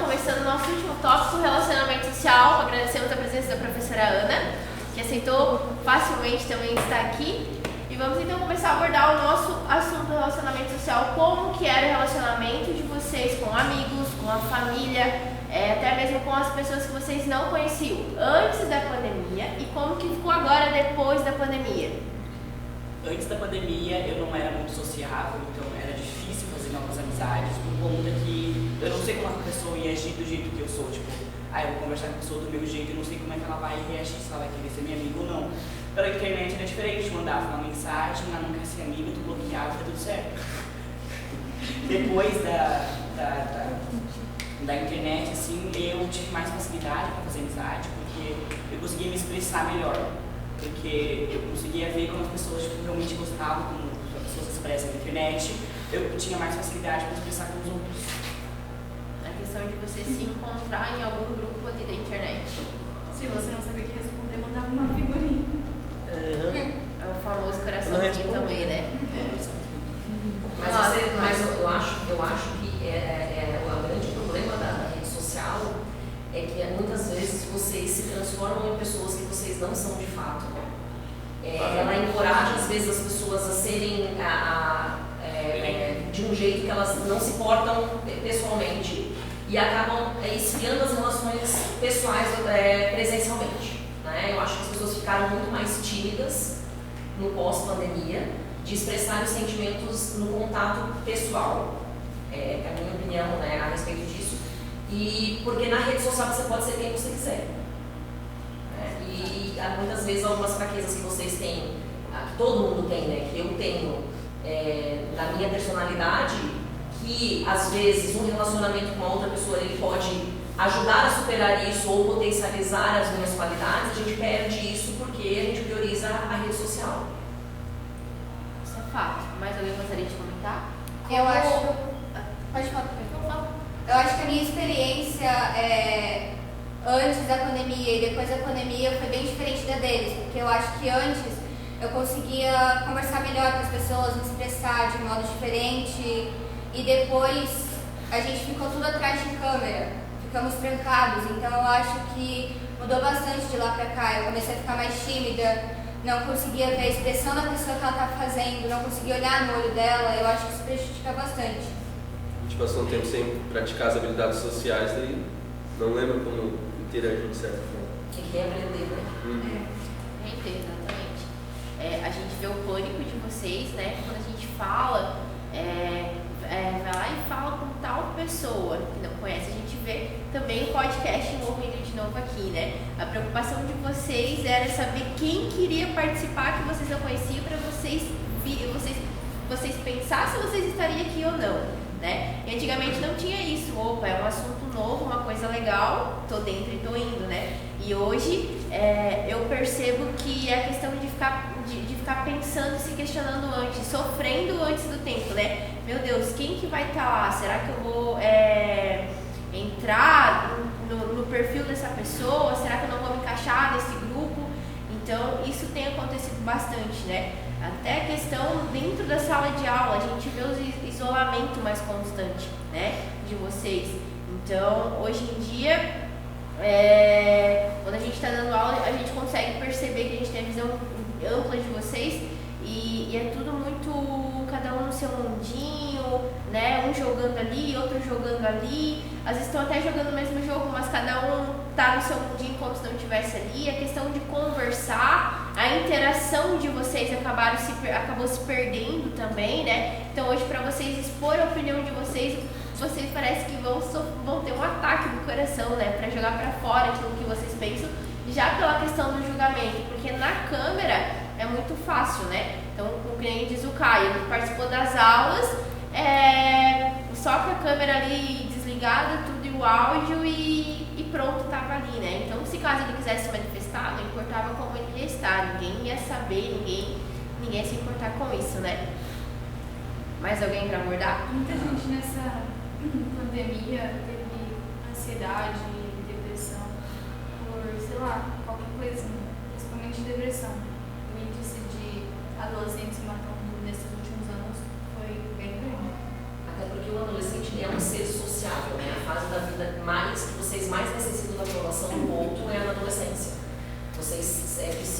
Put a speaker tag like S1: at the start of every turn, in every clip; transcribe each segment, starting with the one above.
S1: começando o nosso último tópico, relacionamento social. Agradecemos a presença da professora Ana, que aceitou facilmente também estar aqui. E vamos então começar a abordar o nosso assunto relacionamento social, como que era o relacionamento de vocês com amigos, com a família, até mesmo com as pessoas que vocês não conheciam antes da pandemia e como que ficou agora depois da pandemia.
S2: Antes da pandemia eu não era muito sociável, então era difícil fazer novas amizades, por conta que eu não sei como a pessoa ia agir do jeito que eu sou, tipo, eu vou conversar com a pessoa do meu jeito, eu não sei como é que ela vai reagir, se ela vai querer ser minha amiga ou não. Pela internet era diferente, mandava uma mensagem, ela não quer ser amiga, tu bloqueava, tá tudo certo. Depois da internet, assim, eu tive mais facilidade para fazer amizade, porque eu conseguia me expressar melhor, porque eu conseguia ver como as pessoas realmente gostavam, como as pessoas se expressam na internet, eu tinha mais facilidade para expressar com os outros.
S1: A questão de você se encontrar em algum grupo ali da internet.
S3: Se você não sabia o que responder, mandava uma figurinha.
S1: É o famoso coraçãozinho também, né?
S4: Mas eu acho que o grande problema da rede social é que muitas vezes vocês se transformam em pessoas que vocês não são de fato. Ela encoraja às vezes as pessoas a serem de um jeito que elas não se portam pessoalmente e acabam esfriando as relações pessoais presencialmente. Né? Eu acho que as pessoas ficaram muito mais tímidas no pós-pandemia de expressar os sentimentos no contato pessoal. É a minha opinião, né, a respeito disso. E porque na rede social você pode ser quem você quiser. E há muitas vezes algumas fraquezas que vocês têm, que todo mundo tem, né, que eu tenho na minha personalidade, que às vezes um relacionamento com a outra pessoa ele pode ajudar a superar isso ou potencializar as minhas qualidades, a gente perde isso porque a gente prioriza a rede social.
S1: Isso é fato. Mais alguém gostaria de comentar?
S5: Eu acho... Pode falar. Eu acho que a minha experiência antes da pandemia e depois da pandemia foi bem diferente da deles, porque eu acho que antes eu conseguia conversar melhor com as pessoas, me expressar de modo diferente, e depois a gente ficou tudo atrás de câmera, ficamos trancados, então eu acho que mudou bastante de lá pra cá. Eu comecei a ficar mais tímida, não conseguia ver a expressão da pessoa que ela estava fazendo, não conseguia olhar no olho dela. Eu acho que isso prejudica bastante.
S6: A gente passou um tempo sem praticar as habilidades sociais, daí não lembra como interagir de certa forma.
S4: Tem que reaprender, né?
S1: Exatamente. A gente vê o pânico de vocês, né? Quando a gente fala, vai lá e fala com tal pessoa que não conhece. A gente vê também o podcast envolvendo de novo aqui, né? A preocupação de vocês era saber quem queria participar que vocês não conheciam, para vocês pensar se vocês estariam aqui ou não, né? E antigamente não tinha isso. Opa, é um assunto novo, uma coisa legal, tô dentro e tô indo, né? E hoje eu percebo que é a questão de ficar pensando e se questionando antes, sofrendo antes do tempo, né? Meu Deus, quem que vai estar lá? Será que eu vou entrar no perfil dessa pessoa? Será que eu não vou me encaixar nesse grupo? Então, isso tem acontecido bastante, né? Até a questão dentro da sala de aula, a gente vê o isolamento mais constante, né, de vocês. Então, hoje em dia, quando a gente está dando aula, a gente consegue perceber que a gente tem a visão ampla de vocês e é tudo muito, cada um no seu mundinho, né, um jogando ali, outro jogando ali. Às vezes estão até jogando o mesmo jogo, mas cada um tá no seu mundinho como se não estivesse ali. A questão de conversar, a interação de vocês acabou se perdendo também, né? Então hoje, para vocês expor a opinião de vocês parece que vão ter um ataque do coração, né? Para jogar para fora aquilo que vocês pensam, já pela questão do julgamento, porque na câmera é muito fácil, né? Então, o cliente diz o Caio, ele participou das aulas, só com a câmera ali desligada, tudo e o áudio e pronto, tava ali, né? Então, se caso ele quisesse se manifestar, não importava como ele ia estar, ninguém ia saber, ninguém ia se importar com isso, né? Mais alguém para abordar?
S3: Muita gente nessa pandemia teve ansiedade, depressão, por, sei lá, qualquer coisa, principalmente depressão. O índice de adolescentes se matando nesses últimos anos foi bem grande.
S4: Até porque o adolescente é um ser sociável, né? A fase da vida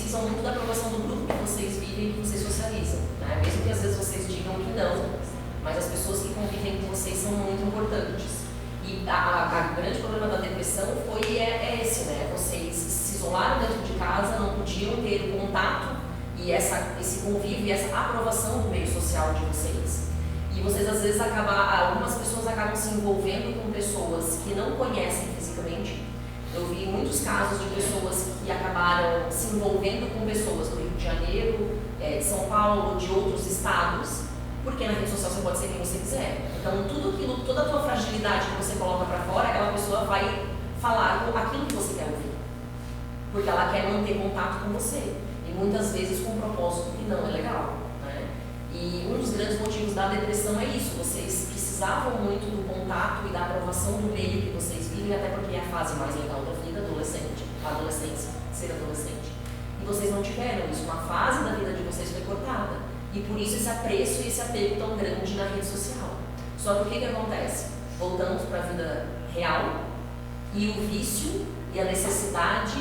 S4: precisam muito da aprovação do grupo que vocês vivem e que vocês socializam, né? Mesmo que às vezes vocês digam que não, mas as pessoas que convivem com vocês são muito importantes. E o grande problema da depressão foi esse, né? Vocês se isolaram dentro de casa, não podiam ter o contato e esse convívio e essa aprovação do meio social de vocês. E vocês às vezes algumas pessoas acabam se envolvendo com pessoas que não conhecem fisicamente. Eu vi muitos casos de pessoas que acabaram se envolvendo com pessoas do Rio de Janeiro, de São Paulo, de outros estados, porque na rede social você pode ser quem você quiser. Então toda a tua fragilidade que você coloca para fora, aquela pessoa vai falar aquilo que você quer ouvir, porque ela quer manter contato com você, e muitas vezes com um propósito que não é legal, né? E um dos grandes motivos da depressão é isso: vocês precisavam muito do contato e da aprovação do meio que vocês vivem, até porque é a fase mais legal da vida, adolescência, ser adolescente. E vocês não tiveram isso, uma fase da vida de vocês foi cortada. E por isso esse apreço e esse apego tão grande na rede social. Só que o que acontece? Voltamos para a vida real e o vício e a necessidade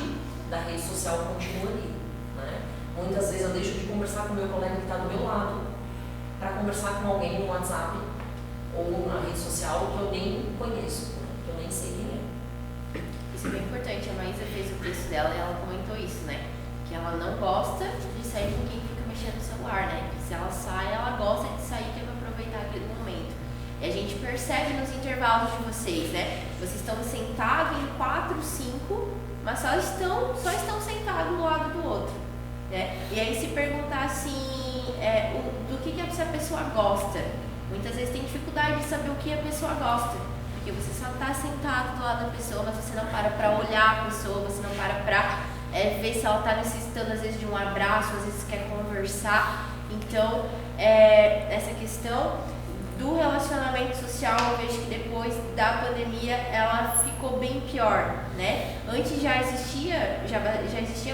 S4: da rede social continua ali, né? Muitas vezes eu deixo de conversar com o meu colega que está do meu lado para conversar com alguém no WhatsApp ou na rede social que eu nem conheço, que eu nem sei quem é.
S1: Isso é bem importante. A Maísa fez o texto dela e ela comentou isso, né? Que ela não gosta de sair com quem fica mexendo no celular, né? Que se ela sai, ela gosta de sair, que é para aproveitar aquele momento. E a gente percebe nos intervalos de vocês, né? Vocês estão sentados em 4, 5, mas só estão sentados um do lado do outro, né? E aí se perguntar assim, do que essa pessoa gosta. Muitas vezes tem dificuldade de saber o que a pessoa gosta, porque você só está sentado do lado da pessoa, mas você não para olhar a pessoa, você não para ver se ela está necessitando às vezes de um abraço, às vezes quer conversar. Então, essa questão do relacionamento social, eu vejo que depois da pandemia ela ficou bem pior, né? Antes já existia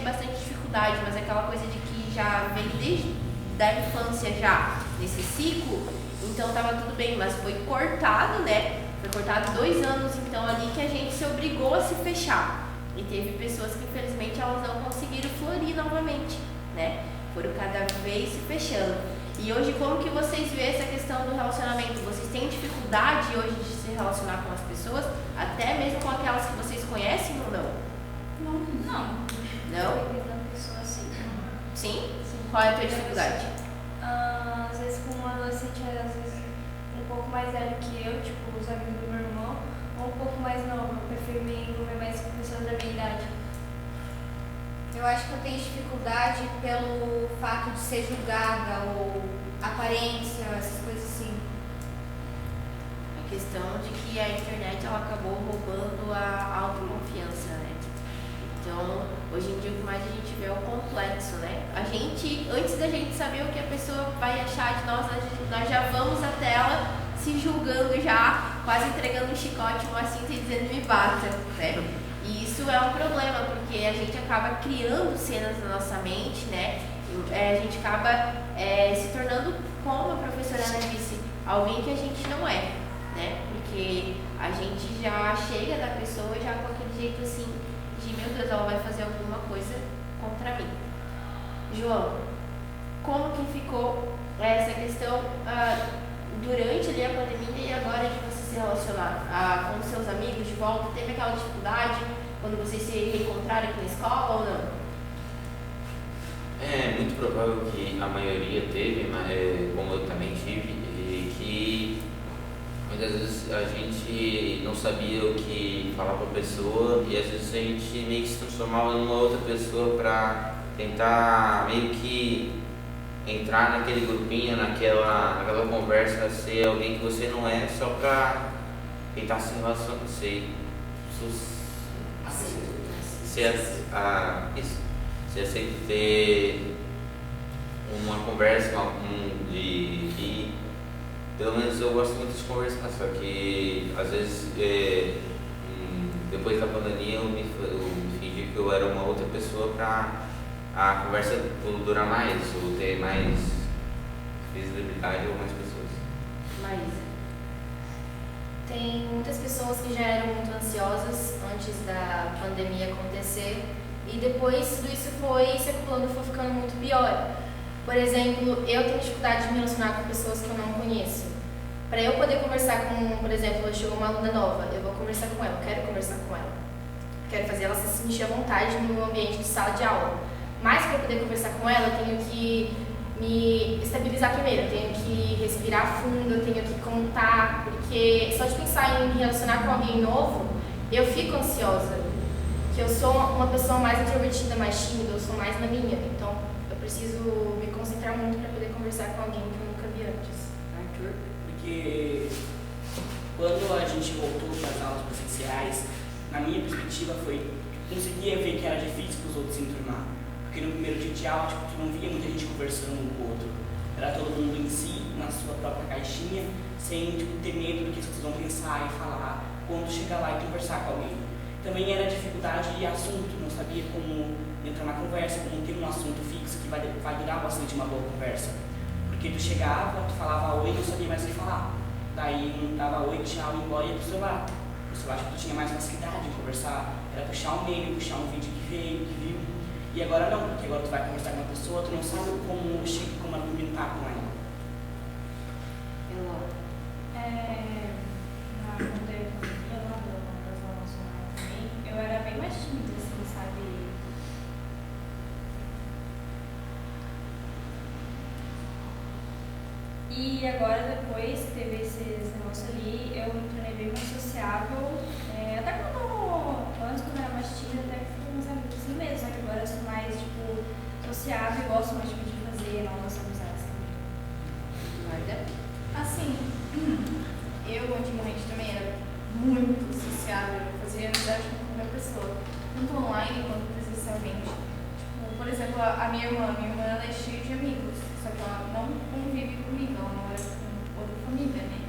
S1: bastante dificuldade, mas aquela coisa de que já vem desde da infância já, nesse ciclo, então estava tudo bem, mas foi cortado, né? Foi cortado 2 anos, então, ali que a gente se obrigou a se fechar. E teve pessoas que, infelizmente, elas não conseguiram florir novamente, né? Foram cada vez se fechando. E hoje, como que vocês veem essa questão do relacionamento? Vocês têm dificuldade hoje de se relacionar com as pessoas, até mesmo com aquelas que vocês conhecem ou não?
S3: Não.
S1: Não?
S3: Depende da pessoa, sim.
S1: Sim? Qual é a tua dificuldade?
S3: Às vezes com um adolescente, às vezes um pouco mais velho que eu, tipo os amigos do meu irmão, ou um pouco mais novo. Eu prefiro me envolver mais com pessoas da minha idade.
S5: Eu acho que eu tenho dificuldade pelo fato de ser julgada ou aparência, essas coisas assim.
S1: A questão de que a internet ela acabou roubando a autoconfiança, né? Então, hoje em dia o que mais a gente vê é o complexo, né? A gente, antes da gente saber o que a pessoa vai achar de nós, nós já vamos até ela se julgando já, quase entregando um chicote, uma cinta e dizendo me bata, né? E isso é um problema, porque a gente acaba criando cenas na nossa mente, né? A gente acaba se tornando, como a professora Ana disse, alguém que a gente não é, né? Porque a gente já chega da pessoa já com aquele jeito assim, de meu Deus, ela vai fazer alguma coisa contra mim. João, como que ficou essa questão durante ali a pandemia e agora de você se relacionar com seus amigos de volta? Teve aquela dificuldade quando vocês se reencontraram aqui na escola ou não?
S7: É muito provável que a maioria teve, mas, como eu também tive, e que muitas vezes a gente não sabia o que falar para a pessoa e às vezes a gente meio que se transformava numa outra pessoa para tentar meio que entrar naquele grupinho, naquela conversa, ser alguém que você não é, só para tentar se relacionar com você. Você aceita ter uma conversa e pelo menos eu gosto muito de conversar, só que às vezes depois da pandemia eu me fingi que eu era uma outra pessoa para a conversa durar mais, ou ter mais visibilidade ou mais pessoas.
S1: Maísa.
S8: Tem muitas pessoas que já eram muito ansiosas antes da pandemia acontecer E depois tudo isso foi se acumulando, foi ficando muito pior. Por exemplo, eu tenho dificuldade de me relacionar com pessoas que eu não conheço. Para eu poder conversar com, por exemplo, chegou uma aluna nova, eu vou conversar com ela, quero conversar com ela. Quero fazer ela se sentir à vontade no ambiente de sala de aula. Mas para eu poder conversar com ela, eu tenho que me estabilizar primeiro, eu tenho que respirar fundo, eu tenho que contar, porque só de pensar em me relacionar com alguém novo, eu fico ansiosa. Que eu sou uma pessoa mais introvertida, mais tímida, eu sou mais na minha. Então, eu preciso me concentrar muito para poder conversar com alguém que eu nunca vi antes.
S2: Arthur, porque quando a gente voltou para as aulas presenciais, na minha perspectiva foi, conseguia ver que era difícil para os outros se enturmar. Porque no primeiro dia de aula, tu não via muita gente conversando um com o outro. Era todo mundo em si, na sua própria caixinha, sem ter medo do que as pessoas vão pensar e falar quando chegar lá e conversar com alguém. Também era dificuldade de assunto, não sabia como entrar na conversa, como ter um assunto fixo que vai durar bastante uma boa conversa. Porque tu chegava, tu falava oi e não sabia mais o que falar. Daí não dava oi, tchau, e embora e ia pro celular. O celular tu tinha mais facilidade de conversar, era puxar um meme, puxar um vídeo que veio, que viu. E agora não, porque agora tu vai conversar com uma pessoa, tu não sabe como argumentar com ela.
S3: Eu era bem mais tímida, assim, sabe? E agora, depois que teve esse negócio ali, eu me tornei bem mais sociável. Até antes, quando eu era mais tímida, até que fui com uns amigos assim mesmo, só que agora eu sou mais, tipo, sociável e gosto mais de fazer novas amizades também.
S1: Assim,
S3: Eu antigamente também era muito sociável, eu fazia amizade com qualquer pessoa, tanto online quanto presencialmente. Tipo, por exemplo, a minha irmã ela é cheia de amigos, só que ela não convive comigo, ela mora com outra família, né?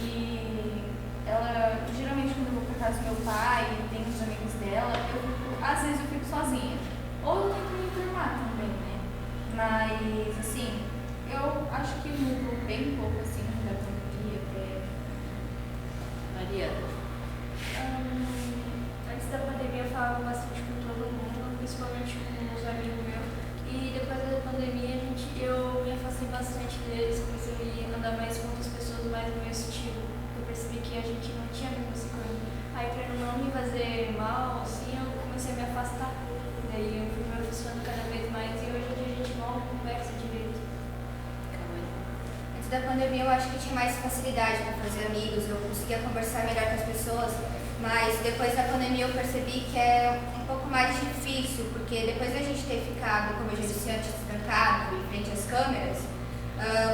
S3: E ela, geralmente quando eu vou pra casa do meu pai e tem os amigos dela, às vezes eu fico sozinha. Ou eu tento me informar também, né? Mas, assim, eu acho que mudou bem pouco, assim, da pandemia até.
S1: Mariana.
S9: Antes da pandemia eu falava bastante com todo mundo, principalmente com os amigos meus. E depois da pandemia eu me afastei bastante deles, comecei a andar mais com outras pessoas mais do meu estilo. Eu percebi que a gente não tinha a mesma coisa. Aí pra não me fazer mal, assim, eu comecei a me afastar. Daí eu fui me afastando cada vez mais e hoje em dia a gente mal conversa direito.
S5: Antes da pandemia eu acho que tinha mais facilidade para fazer amigos, eu conseguia conversar melhor com as pessoas, mas depois da pandemia eu percebi que é um pouco mais difícil, porque depois da gente ter ficado, como eu já disse antes, trancado em frente às câmeras,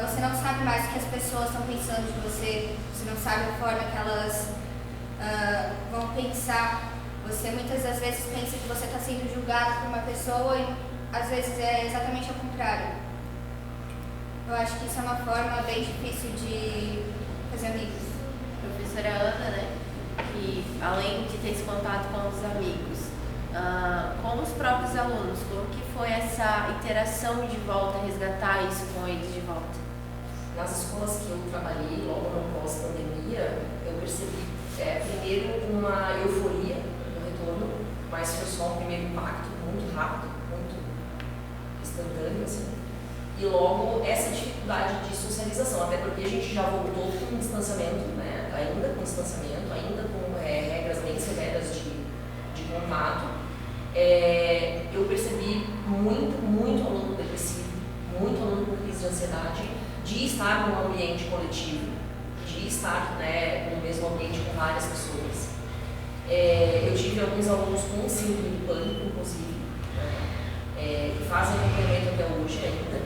S5: você não sabe mais o que as pessoas estão pensando de você, você não sabe a forma que elas vão pensar. Você muitas das vezes pensa que você está sendo julgado por uma pessoa e às vezes é exatamente ao contrário. Eu acho que isso é uma forma bem difícil de fazer amigos.
S1: Professora Ana, né? Que além de ter esse contato com os amigos, com os próprios alunos, como que foi essa interação de volta, resgatar isso com eles de volta?
S4: Nas escolas que eu trabalhei, logo no pós-pandemia, eu percebi primeiro uma euforia no retorno, mas foi só um primeiro impacto muito rápido, muito instantâneo, assim. E logo essa dificuldade de socialização, até porque a gente já voltou com distanciamento, né? Ainda com distanciamento, ainda com regras bem severas de contato. Eu percebi muito aluno depressivo, muito aluno com crise de ansiedade, de estar num ambiente coletivo, de estar, né, no mesmo ambiente com várias pessoas. Eu tive alguns alunos com síndrome do pânico, inclusive, que fazem acompanhamento até hoje ainda.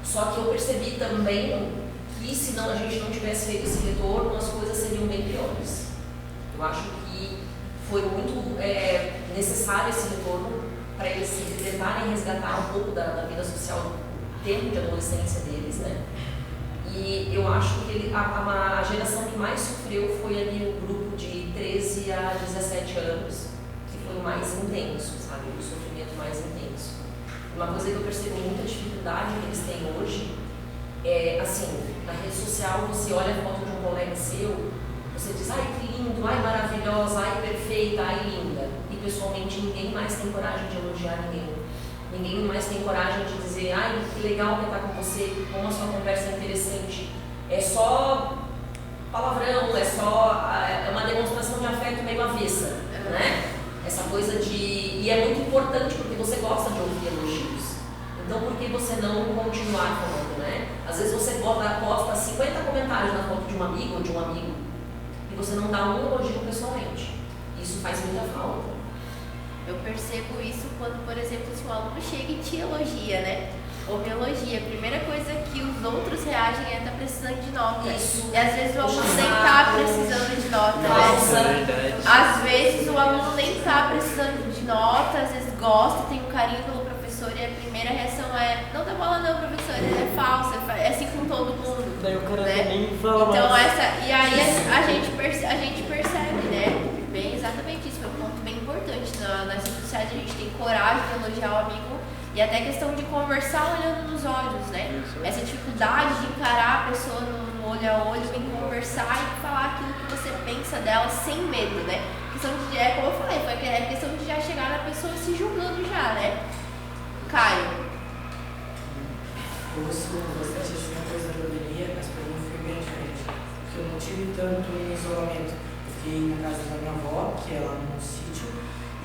S4: Só que eu percebi também que se não, a gente não tivesse feito esse retorno, as coisas seriam bem piores. Eu acho que foi muito necessário esse retorno para eles tentarem resgatar um pouco da vida social do tempo de adolescência deles, né? E eu acho que a geração que mais sofreu foi ali o grupo de 13 a 17 anos, que foi o mais intenso, sabe? O sofrimento mais intenso. Uma coisa que eu percebo muita dificuldade que eles têm hoje é, assim, na rede social você olha a foto de um colega seu, você diz, ai que lindo, ai maravilhosa, ai perfeita, ai linda. E pessoalmente, ninguém mais tem coragem de elogiar ninguém. Ninguém mais tem coragem de dizer, ai, que legal que tá com você, como a sua conversa é interessante. É só palavrão, é uma demonstração de afeto meio avessa, né? Essa coisa de... E é muito importante porque você gosta de ouvir elogios. Então, por que você não continuar falando, né? Às vezes você posta 50 comentários na foto de um amigo ou de um amigo e você não dá um elogio pessoalmente. Isso faz muita falta.
S1: Eu percebo isso quando, por exemplo, se um aluno chega e te elogia, né? Ou me elogia, a primeira coisa que os outros reagem é tá precisando de nota.
S4: Isso.
S1: E às vezes o aluno nem tá precisando de nota, né? Às vezes o aluno nem tá precisando de nota, às vezes gosta, tem um carinho pelo professor e a primeira reação é não dá bola não, professor, ele é falso, é assim com todo mundo.
S2: Daí o cara
S1: né?
S2: nem fala
S1: então
S2: mais.
S1: e aí a gente percebe, né? Bem, exatamente isso, foi um ponto bem importante. Nas redes sociais a gente tem coragem de elogiar o amigo e até questão de conversar olhando nos olhos, né? Essa dificuldade de encarar a pessoa no olho a olho, em conversar e falar aquilo que você pensa dela sem medo, né? Questão de, como eu falei, foi a questão de já chegar na pessoa se julgando já, né? Caio.
S10: Eu gosto bastante assim, uma coisa da pandemia, mas para mim foi bem diferente. Porque eu não tive tanto isolamento. Eu fiquei na casa da minha avó, que é lá no sítio,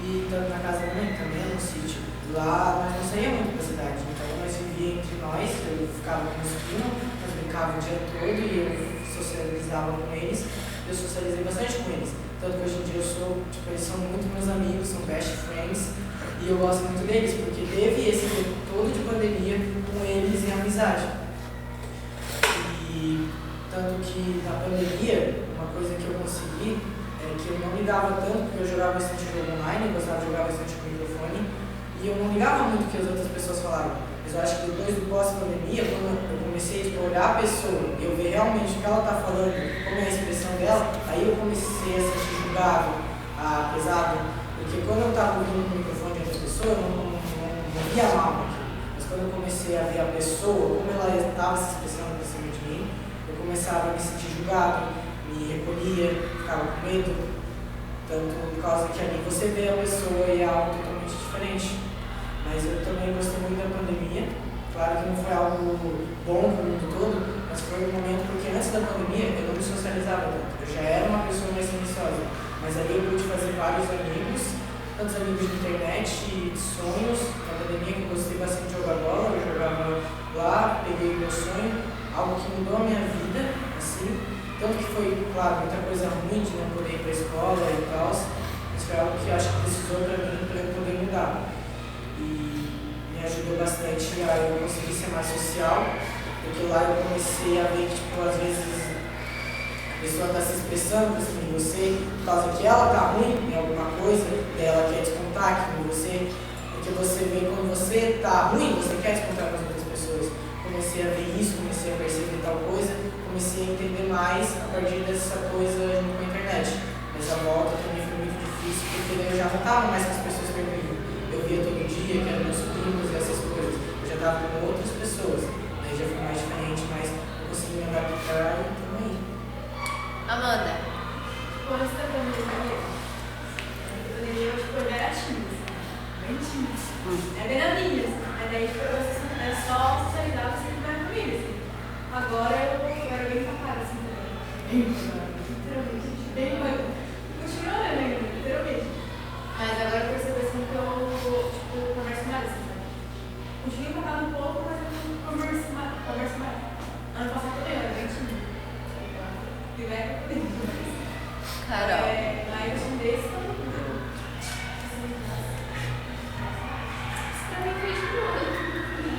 S10: e tanto na casa da minha mãe, também no sítio. Lá nós não saía muito pra cidade, então nós vivíamos entre nós, eu ficava com meus primos, nós brincávamos o dia todo e eu socializava com eles. Eu socializei bastante com eles. Tanto que hoje em dia eles são muito meus amigos, são best friends. E eu gosto muito deles, porque teve esse tempo todo de pandemia com eles em amizade. E tanto que na pandemia, uma coisa que eu consegui é que eu não ligava tanto, porque eu jogava bastante jogo online, eu gostava de jogar bastante com o microfone, e eu não ligava muito o que as outras pessoas falavam. Mas eu acho que depois do pós-pandemia, quando eu comecei a olhar a pessoa, eu ver realmente o que ela está falando, como é a expressão dela, aí eu comecei a se sentir julgado, pesado. Porque quando eu estava ouvindo o microfone de outra pessoa, eu não via mal aqui. Mas quando eu comecei a ver a pessoa, como ela estava se expressando por cima de mim, eu começava a me sentir julgado, me recolhia, ficava com medo. Tanto por causa que ali você vê a pessoa e é algo totalmente diferente. Mas eu também gostei muito da pandemia. Claro que não foi algo bom para o mundo todo, mas foi um momento porque antes da pandemia eu não me socializava tanto. Eu já era uma pessoa mais silenciosa. Mas ali eu pude fazer vários amigos, tantos amigos de internet e de sonhos. Na pandemia que eu gostei bastante de jogar bola, eu jogava lá, peguei o meu sonho, algo que mudou a minha vida, assim. Tanto que foi, claro, muita coisa ruim de não poder ir para a escola e tal, mas foi algo que eu acho que precisou para mim, para eu poder mudar. E me ajudou bastante a eu conseguir ser mais social, porque lá eu comecei a ver que, tipo, às vezes a pessoa está se expressando por cima de você por causa que ela está ruim em alguma coisa e ela quer descontar aquilo em você, porque você vê quando você está ruim, você quer descontar com as outras pessoas. Comecei a ver isso, comecei a perceber tal coisa, comecei a entender mais a partir dessa coisa com a internet. Mas a volta também foi muito difícil, porque eu já não estava mais com as pessoas que eu via todo dia, que eram meus primos e essas coisas. Eu já estava com outras pessoas, aí já foi mais diferente, mas eu consegui me adaptar e também.
S1: Amanda.
S3: Antes da pandemia, eu era tímida, bem tímida. É bem na minha, mas daí é só socializar assim com a minha família. Assim. Agora eu era bem capaz assim também. Literalmente. Continua ainda, literalmente. Mas agora eu percebo assim que eu converso mais assim. Continuo empacado um pouco, mas eu converso mais. Ano passado também eu era bem tímida.
S1: Carol.
S3: Mas um desses não.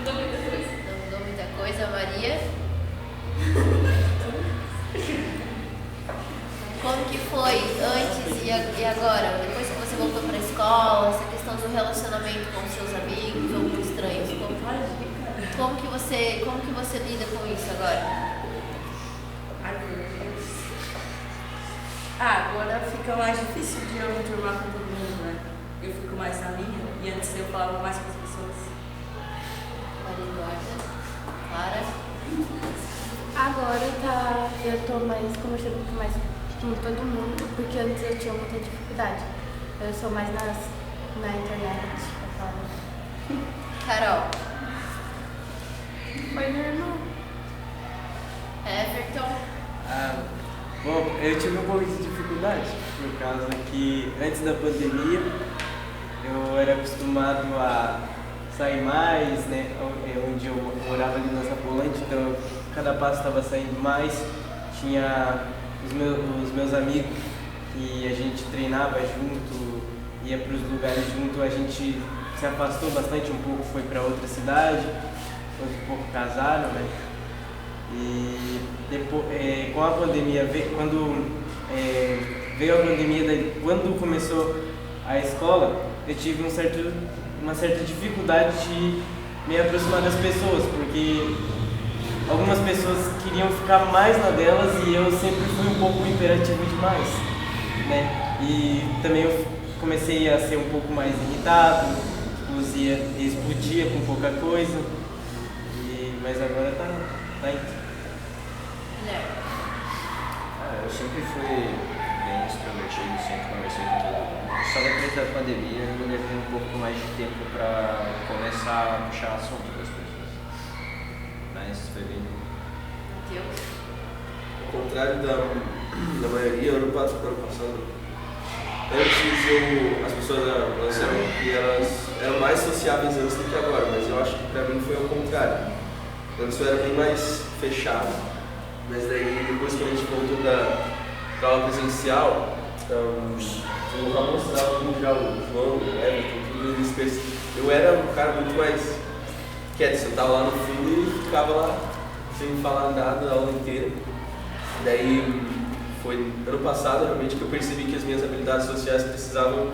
S1: Não mudou muita coisa, Maria. Como que foi antes e agora? Depois que você voltou para a escola, essa questão do relacionamento com seus amigos ou com estranhos, como que você lida com isso agora?
S11: Agora fica mais difícil de eu me turmar com todo mundo, né? Eu fico mais na minha e antes eu falava mais com as pessoas.
S1: Maria Eduarda, Clara.
S8: Agora eu tô mais conversando mais com todo mundo, porque antes eu tinha muita dificuldade.
S1: Eu sou mais na internet. Eu falo.
S5: Carol.
S3: Foi normal.
S1: Everton.
S12: Bom, eu tive um pouco de dificuldade, por causa que antes da pandemia eu era acostumado a sair mais, né? Onde eu morava ali na Sapolândia, então cada passo estava saindo mais. Tinha os meus amigos que a gente treinava junto, ia para os lugares junto, a gente se afastou bastante um pouco, foi para outra cidade, outros um pouco casaram, né? E depois, com a pandemia, quando veio a pandemia, quando começou a escola, eu tive uma certa dificuldade de me aproximar das pessoas, porque algumas pessoas queriam ficar mais na delas e eu sempre fui um pouco imperativo demais, né? E também eu comecei a ser um pouco mais irritado, explodia com pouca coisa, mas agora tá indo.
S13: Eu sempre fui bem extrovertido, sempre conversei com todo mundo. Só depois da pandemia eu levei um pouco mais de tempo para começar a puxar assunto das pessoas. Mas foi bem.
S6: Ao contrário da maioria, ano passado, antes as pessoas lançaram que elas eram mais sociáveis antes do que agora, mas eu acho que pra mim foi ao contrário. Antes eu era bem mais fechado, mas daí depois que a gente voltou da aula presencial, eu já mostrava como já o João, o Everton, tudo eles. Eu era um cara muito mais quieto, sentava lá no fundo e ficava lá sem falar nada a aula inteira. Daí foi ano passado realmente que eu percebi que as minhas habilidades sociais precisavam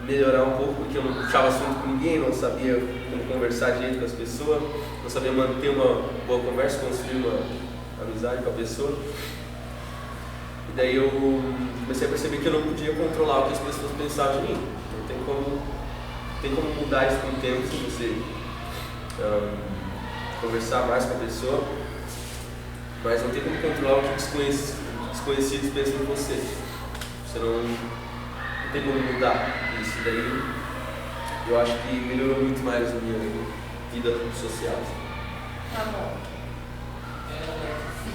S6: melhorar um pouco, porque eu não puxava assunto com ninguém, não sabia como conversar direito com as pessoas, não sabia manter uma boa conversa, construir uma amizade com a pessoa. E daí eu comecei a perceber que eu não podia controlar o que as pessoas pensavam de mim. Não tem como mudar isso com o tempo, se você conversar mais com a pessoa, mas não tem como controlar o que desconhecidos pensam em você. Você não tem como mudar isso. Daí eu acho que melhorou muito mais a minha vida social.
S5: Tá bom.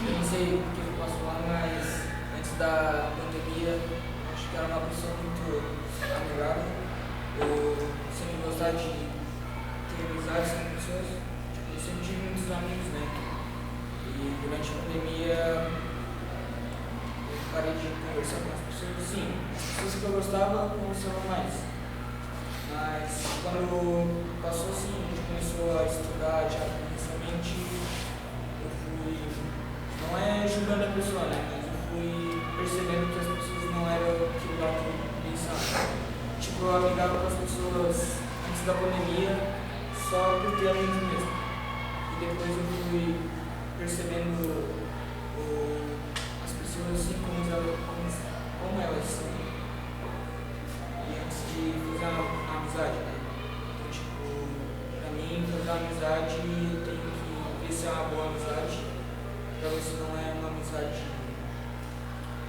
S10: Eu não sei o que eu posso falar, mas antes da pandemia, acho que era uma pessoa muito amigável. Eu sempre gostava de ter amizades com pessoas. Eu sempre tive muitos amigos, né? E durante a pandemia eu parei de conversar com as pessoas. Sim, as pessoas que eu gostava conversavam mais. Mas quando passou assim, a gente começou a estudar já presencialmente, eu fui, não é julgando a pessoa, né? Mas eu fui percebendo que as pessoas não eram aquilo lá que eu pensava. Tipo, eu amigava com as pessoas antes da pandemia só por ter amigos mesmo. E depois eu fui percebendo as pessoas assim como elas são. E antes de fazer uma amizade, né? Então, tipo, pra mim, fazer uma amizade, eu tenho que ver se é uma boa amizade, pra ver se não é uma amizade,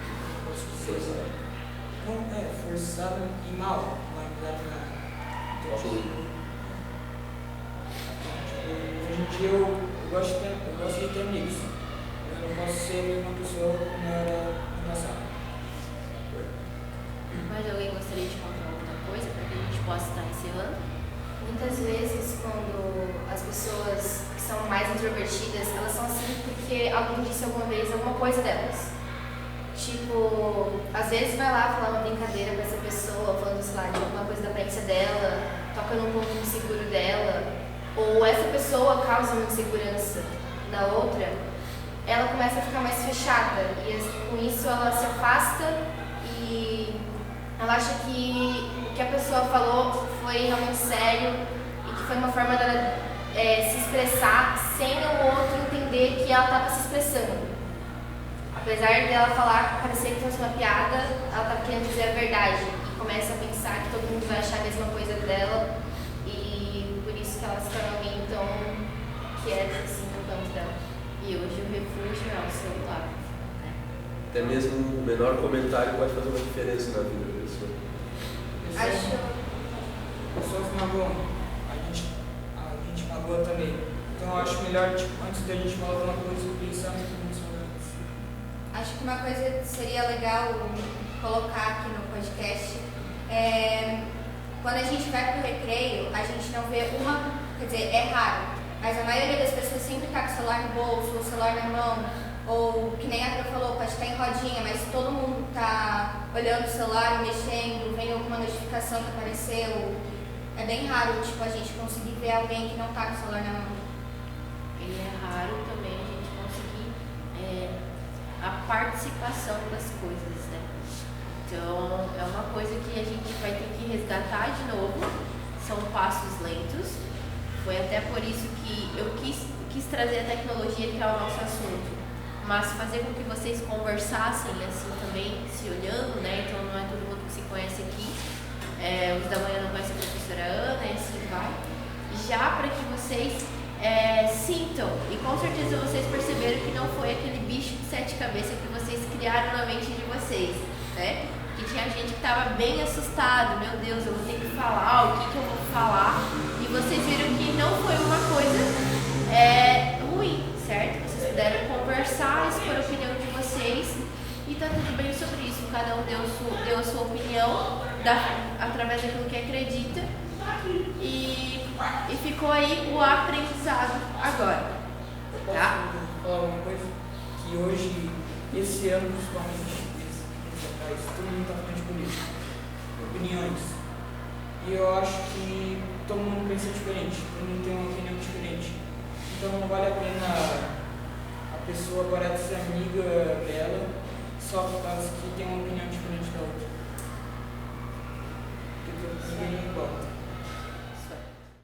S10: como posso dizer, não é forçada e mal, uma amizade na. Então, tipo, hoje em dia eu gosto de ter amigos. Eu não posso ser a mesma pessoa como eu era no passado.
S1: Mais alguém gostaria de contar alguma coisa para que a gente possa estar encerrando?
S8: Muitas vezes, quando as pessoas que são mais introvertidas, elas são assim porque alguém disse alguma vez alguma coisa delas. Tipo, às vezes vai lá falar uma brincadeira com essa pessoa, falando, sei lá, de alguma coisa da aparência dela, toca num ponto inseguro dela, ou essa pessoa causa uma insegurança da outra, ela começa a ficar mais fechada e com isso ela se afasta e ela acha que o que a pessoa falou foi realmente sério e que foi uma forma dela se expressar sem o outro entender que ela estava se expressando. Apesar dela falar, parecer que fosse uma piada, ela estava querendo dizer a verdade e começa a pensar que todo mundo vai achar a mesma coisa dela e por isso que ela se torna alguém tão quieta assim no canto dela.
S1: E hoje o refúgio é o celular.
S6: Até mesmo o menor comentário pode fazer uma diferença na vida da pessoa.
S10: Pessoas magoam, a gente magoa também. Então eu acho melhor, tipo, antes da gente falar alguma coisa, pensar muito sobre isso.
S5: Acho que uma coisa seria legal colocar aqui no podcast quando a gente vai pro recreio, a gente não vê quer dizer, é raro, mas a maioria das pessoas sempre tá com o celular no bolso, o celular na mão, ou que nem a Clara falou, pode estar em rodinha, mas todo mundo tá olhando o celular, mexendo, vendo alguma notificação que apareceu. É bem raro, tipo, a gente conseguir ver alguém que não tá com o celular na mão.
S1: E é raro também a gente conseguir a participação das coisas, né? Então, é uma coisa que a gente vai ter que resgatar de novo. São passos lentos. Foi até por isso que eu quis trazer a tecnologia, que é o nosso assunto. Mas fazer com que vocês conversassem assim também, se olhando, né? Então, não é todo mundo que se conhece aqui. Os da manhã não conhecem a professora Ana, e assim vai. Já para que vocês sintam, e com certeza vocês perceberam que não foi aquele bicho de 7 cabeças que vocês criaram na mente de vocês, né? Que tinha gente que estava bem assustado, meu Deus, eu vou ter que falar, o que eu vou falar? E vocês viram que não foi uma coisa ruim, certo? Vocês puderam conversar, expor a opinião de vocês e tá tudo bem sobre isso. Cada um deu a sua opinião através daquilo que acredita e ficou aí o aprendizado agora. Tá?
S10: Posso falar uma coisa? Que hoje, esse ano principalmente, todo mundo está falando de política, opiniões. E eu acho que todo mundo pensa diferente, todo mundo tem uma opinião diferente. Então não vale a pena a pessoa parar de ser amiga dela só por causa que tem uma opinião diferente da outra. Porque ninguém é igual.